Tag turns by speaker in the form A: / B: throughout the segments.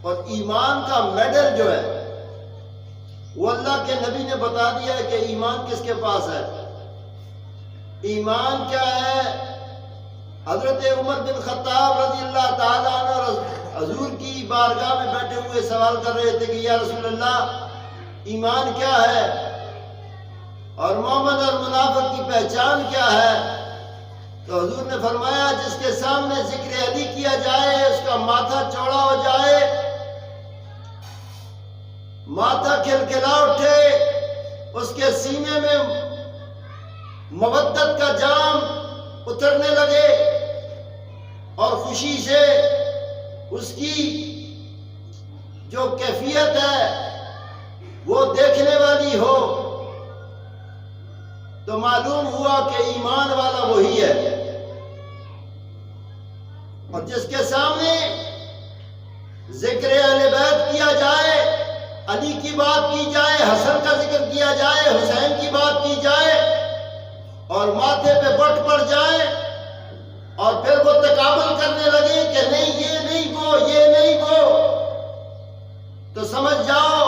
A: اور ایمان کا میڈل جو ہے وہ اللہ کے نبی نے بتا دیا ہے کہ ایمان کس کے پاس ہے۔ ایمان کیا ہے؟ حضرت عمر بن خطاب رضی اللہ تعالیٰ عنہ حضور کی بارگاہ میں بیٹھے ہوئے سوال کر رہے تھے کہ یا رسول اللہ ایمان کیا ہے، اور مومن اور منافق کی پہچان کیا ہے؟ تو حضور نے فرمایا جس کے سامنے ذکر علی کیا جائے اس کا ماتھا چوڑا ہو جائے، ماتھا کھلکھلا اٹھے، اس کے سینے میں مودت کا جام اترنے لگے اور خوشی سے اس کی جو کیفیت ہے وہ دیکھنے والی ہو، تو معلوم ہوا کہ ایمان والا وہی ہے۔ اور جس کے سامنے ذکر اہل بیت کیا جائے، علی کی بات کی جائے، حسن کا ذکر کیا جائے، حسین کی بات کی جائے، اور ماتھے پہ بٹ پڑ جائے اور پھر وہ تقابل کرنے لگے کہ نہیں یہ نہیں وہ، یہ نہیں وہ، تو سمجھ جاؤ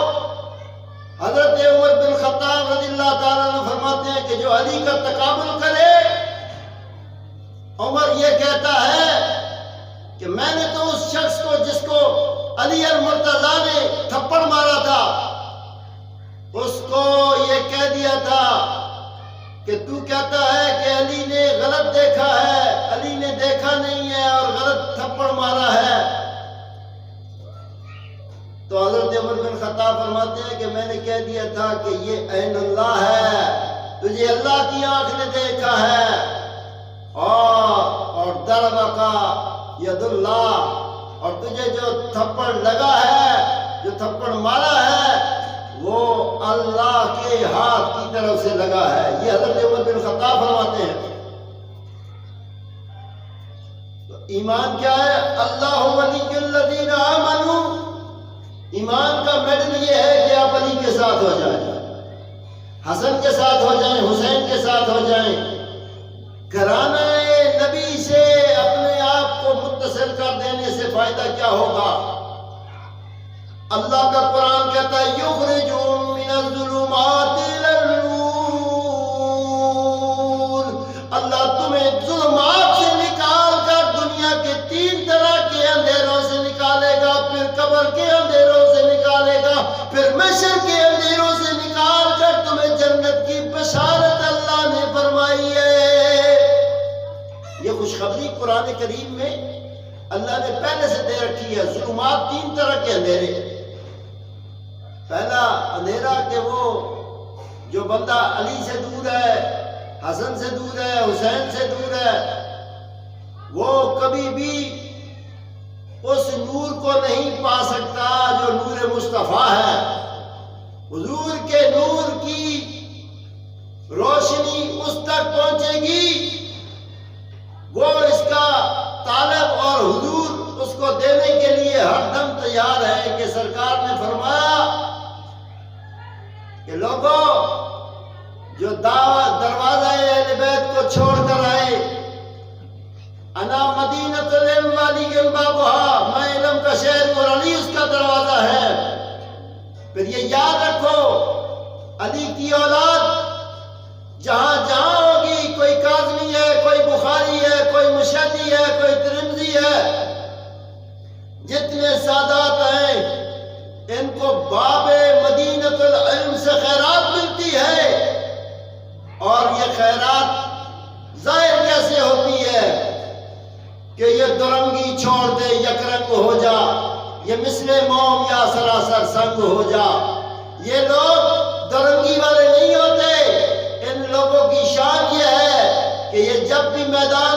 A: حضرت عمر بن خطاب رضی اللہ تعالیٰ عنہ فرماتے ہیں کہ جو علی کا تقابل کرے، عمر یہ کہتا ہے کہ میں نے تو اس شخص کو جس کو علی المرتضیٰ نے تھپڑ مارا تھا اس کو یہ کہہ دیا تھا کہ تو کہتا ہے کہ علی نے غلط دیکھا ہے، علی نے دیکھا نہیں ہے اور غلط تھپڑ مارا ہے۔ تو حضرت عمر بن خطاب فرماتے ہیں کہ میں نے کہہ دیا تھا کہ یہ عین اللہ ہے، تجھے اللہ کی آنکھ نے دیکھا ہے، اور دربکا ید اللہ، اور تجھے جو تھپڑ لگا ہے، جو تھپڑ مارا ہے، وہ اللہ کے ہاتھ کی طرف سے لگا ہے۔ یہ حضرت عمر بن خطاب فرماتے ہیں۔ تو ایمان کیا ہے؟ اللہ ولی الذین آمنوا، ایمان کا میڈل یہ ہے کہ آپ علی کے ساتھ ہو جائیں، حسن کے ساتھ ہو جائیں، حسین کے ساتھ ہو جائیں۔ گھرانہ نبی سے اپنے آپ کو متصل کر دینے سے فائدہ کیا ہوگا؟ اللہ کا قرآن کہتا ہے یخرجہم من الظلمات الی النور، اللہ تمہیں ظلمات سے نکال کر دنیا کے 3 طرح کے اندھیروں سے نکالے گا، پھر قبر کے اندھیروں سے نکالے گا، پھر محشر کے اندھیروں سے نکال کر تمہیں جنت کی بشارت اللہ نے فرمائی ہے۔ یہ خوشخبری قرآن کریم میں اللہ نے پہلے سے دے رکھی ہے۔ ظلمات 3 طرح کے اندھیرے۔ پہلا اندھیرا کہ وہ جو بندہ علی سے دور ہے، حسن سے دور ہے، حسین سے دور ہے، وہ کبھی بھی اس نور کو نہیں پا سکتا جو نور مصطفیٰ ہے۔ حضور کے نور کی روشنی اس تک پہنچے گی، وہ اس کا طالب، اور حضور اس کو دینے کے لیے ہر دم تیار ہے کہ سرکار نے فرمایا کہ لوگوں جو دروازہ اہل بیت کو چھوڑ کر آئے، انا مدینۃ العلم والی بابها، میں علم کا شہر اور علی اس کا دروازہ ہے۔ پھر یہ یاد رکھو علی کی اولاد جہاں جہاں ہوگی، کوئی کاظمی ہے، کوئی بخاری ہے، کوئی مشہدی ہے، کوئی ترمذی ہے، جتنے سادات ہیں ان کو باب مدینۃ العلم سے خیرات ملتی ہے، اور یہ خیرات ظاہر کیسے ہوتی ہے کہ یہ درنگی چھوڑ دے یکرنگ ہو جا، یہ مثل موم یا سراسر سنگ ہو جا۔ یہ لوگ درنگی والے نہیں ہوتے، ان لوگوں کی شان یہ ہے کہ یہ جب بھی میدان